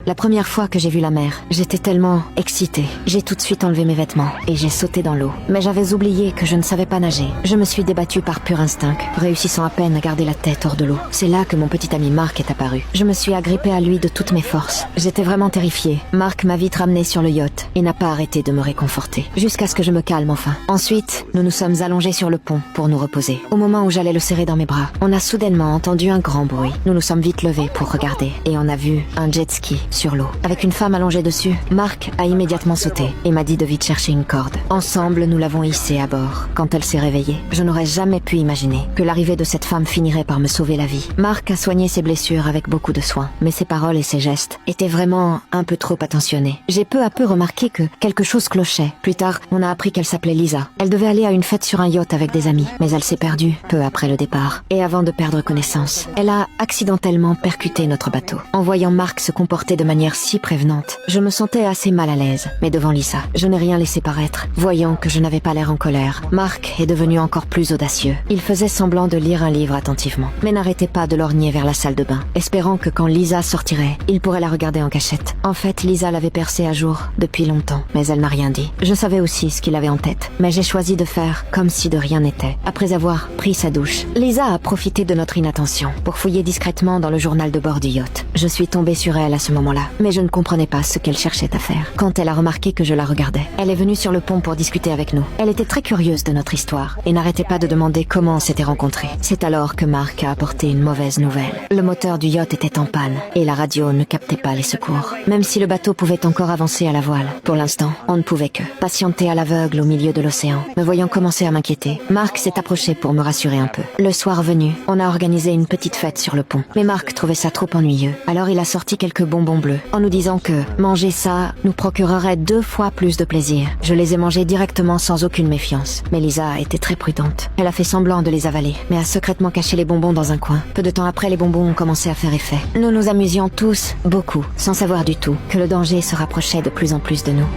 La première fois que j'ai vu la mer, j'étais tellement excitée. J'ai tout de suite enlevé mes vêtements et j'ai sauté dans l'eau. Mais j'avais oublié que je ne savais pas nager. Je me suis débattue par pur instinct, réussissant à peine à garder la tête hors de l'eau. C'est là que mon petit ami Mark est apparu. Je me suis agrippée à lui de toutes mes forces. J'étais vraiment terrifiée. Mark m'a vite ramenée sur le yacht et n'a pas arrêté de me réconforter. Jusqu'à ce que je me calme enfin. Ensuite, nous nous sommes allongés sur le pont pour nous reposer. Au moment où j'allais le serrer dans mes bras, on a soudainement entendu un grand bruit. Nous nous sommes vite levés pour regarder et on a vu un jet ski sur l'eau. Avec une femme allongée dessus, Mark a immédiatement sauté et m'a dit de vite chercher une corde. Ensemble, nous l'avons hissée à bord. Quand elle s'est réveillée, je n'aurais jamais pu imaginer que l'arrivée de cette femme finirait par me sauver la vie. Mark a soigné ses blessures avec beaucoup de soin, mais ses paroles et ses gestes étaient vraiment un peu trop attentionnés. J'ai peu à peu remarqué que quelque chose clochait. Plus tard, on a appris qu'elle s'appelait Lisa. Elle devait aller à une fête sur un yacht avec des amis, mais elle s'est perdue peu après le départ. Et avant de perdre connaissance, elle a accidentellement percuté notre bateau. En voyant Mark se comporter de manière si prévenante, je me sentais assez mal à l'aise. Mais devant Lisa, je n'ai rien laissé paraître. Voyant que je n'avais pas l'air en colère, Mark est devenu encore plus audacieux. Il faisait semblant de lire un livre attentivement, mais n'arrêtait pas de lorgner vers la salle de bain, espérant que quand Lisa sortirait, il pourrait la regarder en cachette. En fait, Lisa l'avait percé à jour depuis longtemps, mais elle n'a rien dit. Je savais aussi ce qu'il avait en tête, mais j'ai choisi de faire comme si de rien n'était. Après avoir pris sa douche, Lisa a profité de notre inattention pour fouiller discrètement dans le journal de bord du yacht. Je suis tombée sur elle à ce moment-là, mais je ne comprenais pas ce qu'elle cherchait à faire. Quand elle a remarqué que je la regardais, elle est venue sur le pont pour discuter avec nous. Elle était très curieuse de notre histoire et n'arrêtait pas de demander comment on s'était rencontrés. C'est alors que Mark a apporté une mauvaise nouvelle. Le moteur du yacht était en panne et la radio ne captait pas les secours. Même si le bateau pouvait encore avancer à la voile, pour l'instant, on ne pouvait que patienter à l'aveugle au milieu de l'océan. Me voyant commencer à m'inquiéter, Mark s'est approché pour me rassurer un peu. Le soir venu, on a organisé une petite fête sur le pont. Mais Mark trouvait ça trop ennuyeux. Alors il a sorti quelques bonbons bleus, en nous disant que manger ça nous procurerait 2 fois plus de plaisir. Je les ai mangés directement sans aucune méfiance. Mais Lisa était très prudente. Elle a fait semblant de les avaler, mais a secrètement caché les bonbons dans un coin. Peu de temps après, les bonbons ont commencé à faire effet. Nous nous amusions tous beaucoup, sans savoir du tout que le danger se rapprochait de plus en plus de nous.